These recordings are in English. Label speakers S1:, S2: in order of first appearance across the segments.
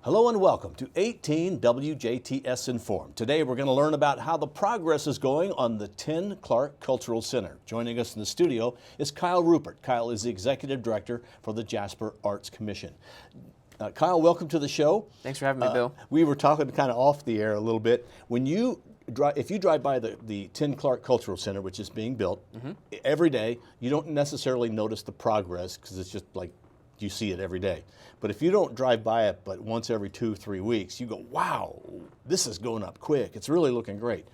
S1: Hello and welcome to 18 WJTS in.form. Today we're going to learn about how the progress is going on the Thyen-Clark Cultural Center. Joining us in the studio is Kyle Rupert. Kyle is the Executive Director for the Jasper Arts Commission. Kyle, welcome to the show.
S2: Thanks for having me, Bill.
S1: We were talking kind of off the air a little bit. If you drive by the Thyen-Clark Cultural Center, which is being built, every day, you don't necessarily notice the progress because it's just like you see it every day. But if you don't drive by it but once every 2-3 weeks, you go, wow, this is going up quick. It's really looking great.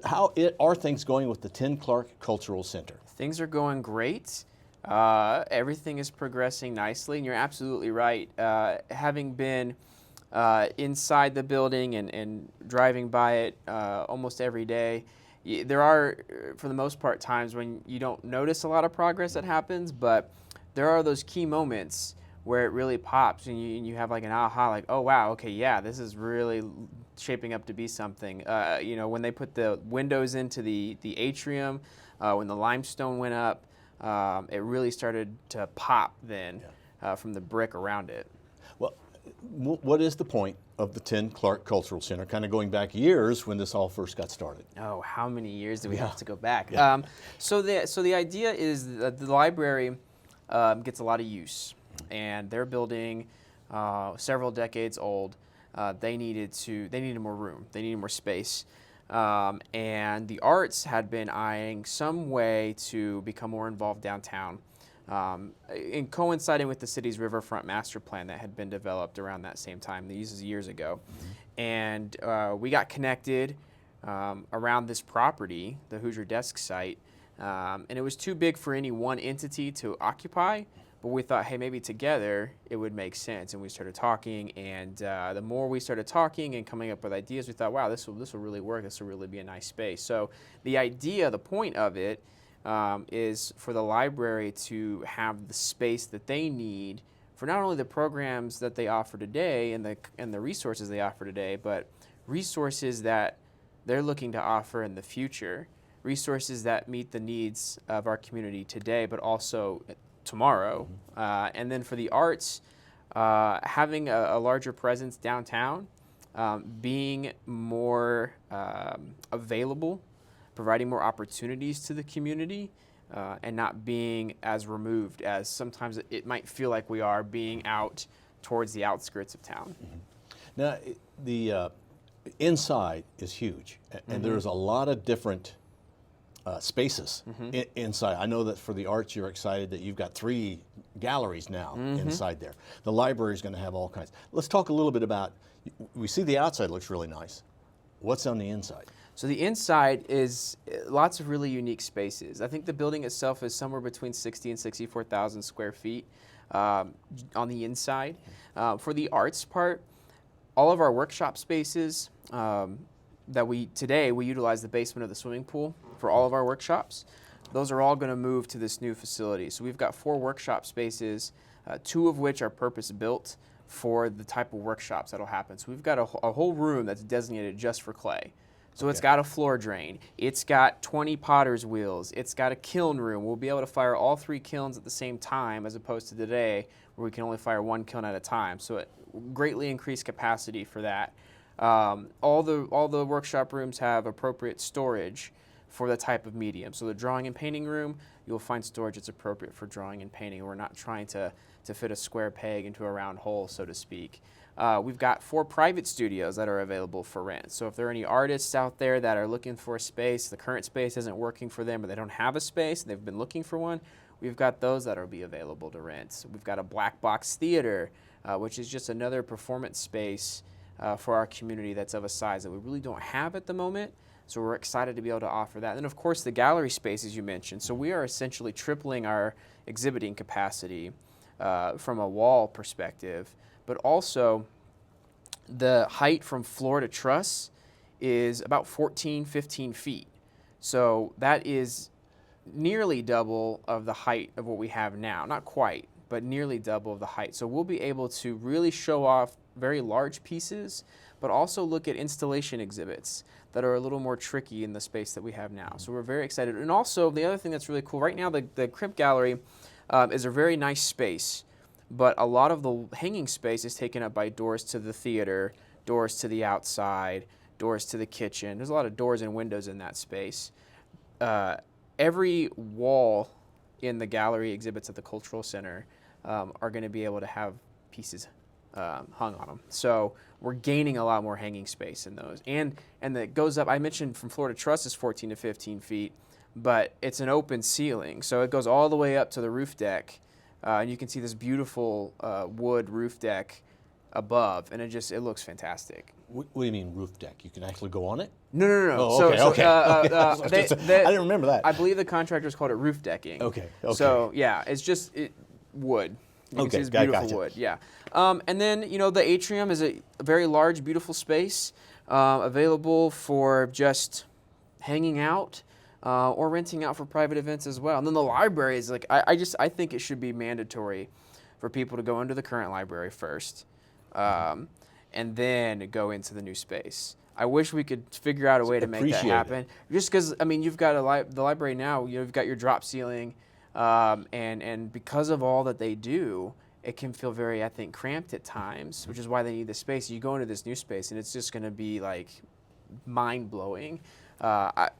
S1: How are things going with the Thyen-Clark Cultural Center?
S2: Things are going great. Everything is progressing nicely, and you're absolutely right. Having been inside the building and driving by it almost every day, there are, for the most part, times when you don't notice a lot of progress that happens, but there are those key moments where it really pops and you have like an aha, like, oh wow, okay, yeah, this is really shaping up to be something. When they put the windows into the atrium, when the limestone went up, it really started to pop then from the brick around it. Well,
S1: what is the point of the Thyen-Clark Cultural Center, kind of going back years when this all first got started?
S2: Oh, how many years do we have to go back? Yeah. So the idea is that the library gets a lot of use, and their building, several decades old, they needed more room, they needed more space, and the arts had been eyeing some way to become more involved downtown, in coinciding with the city's riverfront master plan that had been developed around that same time. This is years ago, and we got connected around this property, the Hoosier Desk site. And it was too big for any one entity to occupy, but we thought, hey, maybe together it would make sense. And we started talking, and the more we started talking and coming up with ideas, we thought, wow, this will really work. This will really be a nice space. So the idea, the point of it, is for the library to have the space that they need for not only the programs that they offer today and the resources they offer today, but resources that they're looking to offer in the future. Resources that meet the needs of our community today, but also tomorrow. And then for the arts, having a larger presence downtown, being more available, providing more opportunities to the community, and not being as removed as sometimes it might feel like we are, being out towards the outskirts of town.
S1: Now, the inside is huge, and there's a lot of different spaces inside. I know that for the arts, you're excited that you've got 3 galleries now inside there. The library is going to have all kinds. Let's talk a little bit about, we see the outside looks really nice. What's on the inside?
S2: So the inside is lots of really unique spaces. I think the building itself is somewhere between 60 and 64,000 square feet on the inside. For the arts part, all of our workshop spaces that we utilize the basement of the swimming pool for all of our workshops. Those are all going to move to this new facility. So we've got 4 workshop spaces, 2 of which are purpose built for the type of workshops that'll happen. So we've got a whole room that's designated just for clay. So it's got a floor drain, it's got 20 potter's wheels, it's got a kiln room. We'll be able to fire all 3 kilns at the same time, as opposed to today where we can only fire 1 kiln at a time. So it greatly increased capacity for that. All the workshop rooms have appropriate storage for the type of medium. So the drawing and painting room, you'll find storage that's appropriate for drawing and painting. We're not trying to fit a square peg into a round hole, so to speak. We've got 4 private studios that are available for rent. So if there are any artists out there that are looking for a space, the current space isn't working for them, or they don't have a space, and they've been looking for one, we've got those that will be available to rent. We've got a black box theater, which is just another performance space for our community that's of a size that we really don't have at the moment. So we're excited to be able to offer that. And of course, the gallery space, as you mentioned. So we are essentially tripling our exhibiting capacity from a wall perspective, but also the height from floor to truss is about 15 feet. So that is nearly double of the height of what we have now. Not quite, but nearly double of the height. So we'll be able to really show off very large pieces, but also look at installation exhibits that are a little more tricky in the space that we have now. So we're very excited. And also, the other thing that's really cool, right now the Crimp Gallery is a very nice space but a lot of the hanging space is taken up by doors to the theater, doors to the outside, doors to the kitchen. There's a lot of doors and windows in that space. Every wall in the gallery exhibits at the Cultural Center are going to be able to have pieces hung on them. So we're gaining a lot more hanging space in those. And that goes up, I mentioned from floor to truss is 14 to 15 feet, but it's an open ceiling. So it goes all the way up to the roof deck. And you can see this beautiful wood roof deck above, and it looks fantastic.
S1: What do you mean roof deck? You can actually go on it?
S2: No.
S1: Oh, okay. I didn't remember that.
S2: I believe the contractors called it roof decking.
S1: Okay.
S2: So yeah, it's just wood. You can see this beautiful wood. Yeah. And then the atrium is a very large, beautiful space available for just hanging out or renting out for private events as well. And then the library is I think it should be mandatory for people to go into the current library first. And then go into the new space. I wish we could figure out a way to make that happen. Just because, you've got the library now, you've got your drop ceiling, and because of all that they do, it can feel very, I think, cramped at times, which is why they need the space. You go into this new space, and it's just going to be, mind-blowing.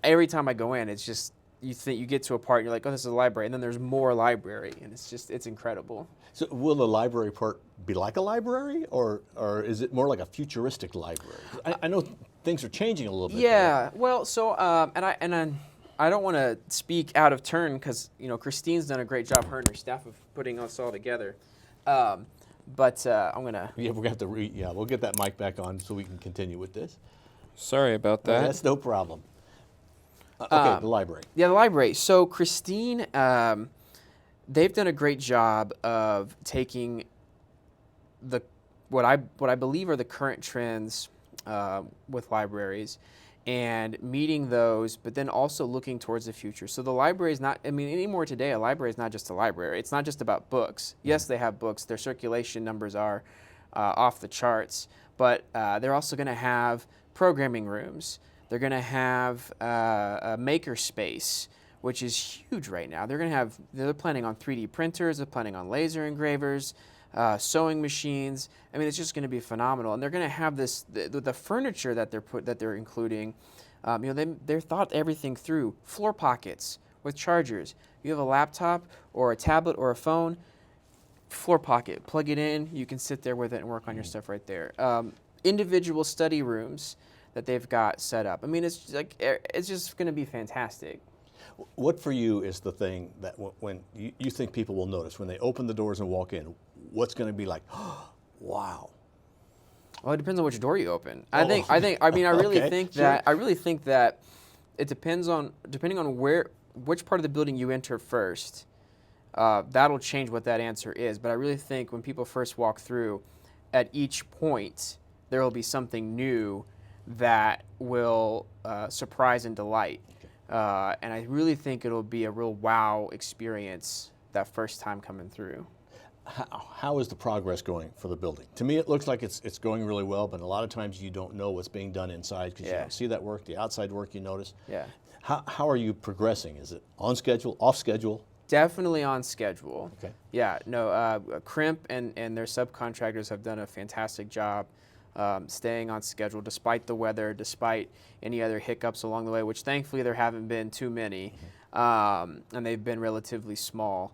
S2: Every time I go in, it's just, you get to a part, and you're like, oh, this is a library, and then there's more library, and it's incredible.
S1: So will the library part be like a library, or is it more like a futuristic library? I know things are changing a little bit.
S2: Yeah, well, so I don't want to speak out of turn because Christine's done a great job, her and her staff, of putting us all together. But I'm gonna.
S1: Yeah, we're gonna have to we'll get that mic back on so we can continue with this.
S3: Sorry about that.
S1: That's no problem. Okay, the library.
S2: Yeah, the library. So Christine, they've done a great job of taking what I believe are the current trends with libraries and meeting those, but then also looking towards the future. So the library is not, anymore today, a library is not just a library. It's not just about books. Yes, they have books. Their circulation numbers are off the charts, but they're also going to have programming rooms. They're going to have a maker space, which is huge right now. They're planning on 3D printers. They're planning on laser engravers, sewing machines. It's just going to be phenomenal. And they're going to have the furniture that they're including. They're thought everything through. Floor pockets with chargers. You have a laptop or a tablet or a phone, floor pocket. Plug it in. You can sit there with it and work on your stuff right there. Individual study rooms that they've got set up. It's just going to be fantastic.
S1: What for you is the thing that when you think people will notice when they open the doors and walk in? What's going to be like, oh, wow?
S2: Well, it depends on which door you open. I really think that it depends on depending on which part of the building you enter first. That'll change what that answer is. But I really think when people first walk through, at each point there will be something new that will surprise and delight. And I really think it'll be a real wow experience that first time coming through.
S1: How is the progress going for the building? To me, it looks like it's going really well, but a lot of times you don't know what's being done inside because you don't see that work. The outside work you notice.
S2: Yeah.
S1: How are you progressing? Is it on schedule, off schedule?
S2: Definitely on schedule.
S1: Okay.
S2: Yeah. No. Crimp and their subcontractors have done a fantastic job. Staying on schedule despite the weather, despite any other hiccups along the way, which thankfully there haven't been too many, and they've been relatively small.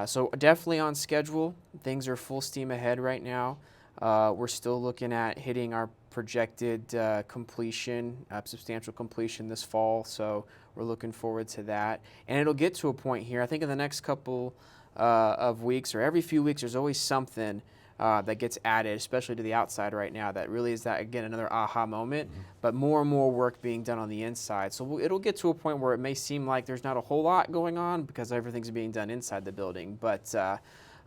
S2: So definitely on schedule. Things are full steam ahead right now. We're still looking at hitting our projected substantial completion this fall, so we're looking forward to that. And it'll get to a point here, I think in the next couple of weeks or every few weeks, there's always something that gets added, especially to the outside right now, that really is another aha moment, but more and more work being done on the inside. So it'll get to a point where it may seem like there's not a whole lot going on because everything's being done inside the building, but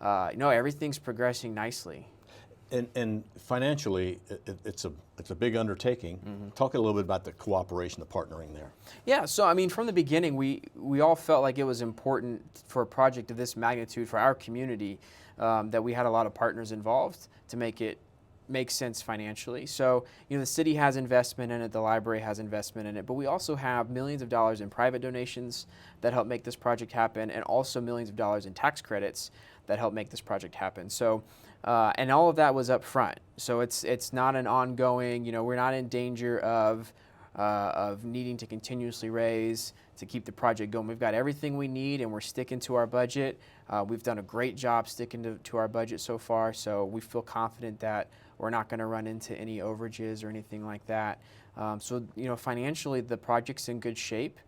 S2: everything's progressing nicely.
S1: And financially, it's a big undertaking. Talk a little bit about the cooperation, the partnering there.
S2: Yeah, so from the beginning, we all felt like it was important for a project of this magnitude for our community that we had a lot of partners involved to make it makes sense financially. So, the city has investment in it, the library has investment in it, but we also have millions of dollars in private donations that help make this project happen, and also millions of dollars in tax credits that help make this project happen. So, and all of that was up front. So it's not an ongoing, we're not in danger of needing to continuously raise to keep the project going. We've got everything we need, and we're sticking to our budget. We've done a great job sticking to our budget so far, so we feel confident that we're not going to run into any overages or anything like that. So, financially, the project's in good shape.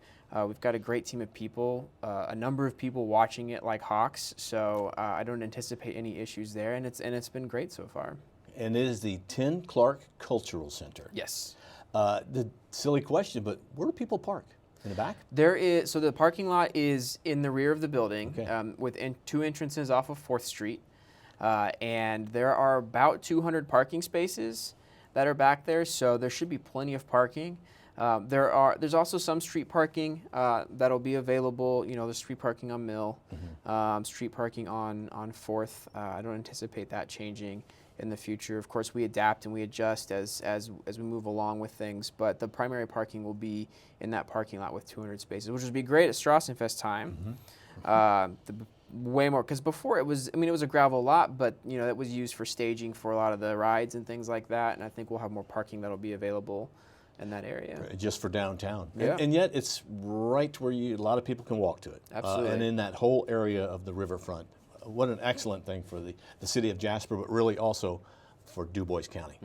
S2: We've got a great team of people, a number of people watching it like hawks, so I don't anticipate any issues there, and it's been great so far.
S1: And it is the Thyen-Clark Cultural Center.
S2: Yes.
S1: The silly question, but where do people park? In the back?
S2: So the parking lot is in the rear of the building,
S1: Okay.
S2: with two entrances off of 4th Street, and there are about 200 parking spaces that are back there, so there should be plenty of parking. There's also some street parking that'll be available. There's street parking on Mill, street parking on 4th. I don't anticipate that changing in the future. Of course, we adapt and we adjust as we move along with things, but the primary parking will be in that parking lot with 200 spaces, which would be great at Strassenfest time. Way more, because before it was a gravel lot, but it was used for staging for a lot of the rides and things like that, and I think we'll have more parking that'll be available in that area.
S1: Just for downtown.
S2: Yeah.
S1: And yet it's right where a lot of people can walk to it.
S2: Absolutely.
S1: And in that whole area of the riverfront. What an excellent thing for the city of Jasper, but really also for Du Bois County,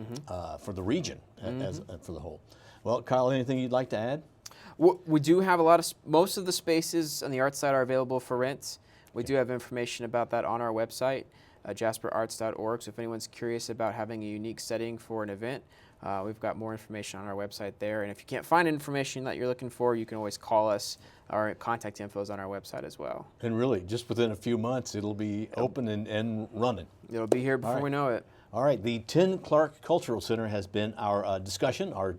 S1: for the region as for the whole. Well, Kyle, anything you'd like to add?
S2: We do have most of the spaces on the art side are available for rent. We do have information about that on our website, jasperarts.org. So if anyone's curious about having a unique setting for an event, we've got more information on our website there. And if you can't find information that you're looking for, you can always call us. Our contact info is on our website as well.
S1: And really, just within a few months, it'll be open and running.
S2: It'll be here before we know it.
S1: All right, the Thyen-Clark Cultural Center has been our discussion. Our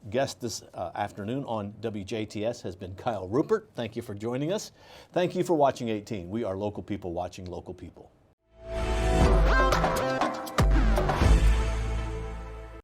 S1: guest this afternoon on WJTS has been Kyle Rupert. Thank you for joining us. Thank you for watching 18. We are local people watching local people.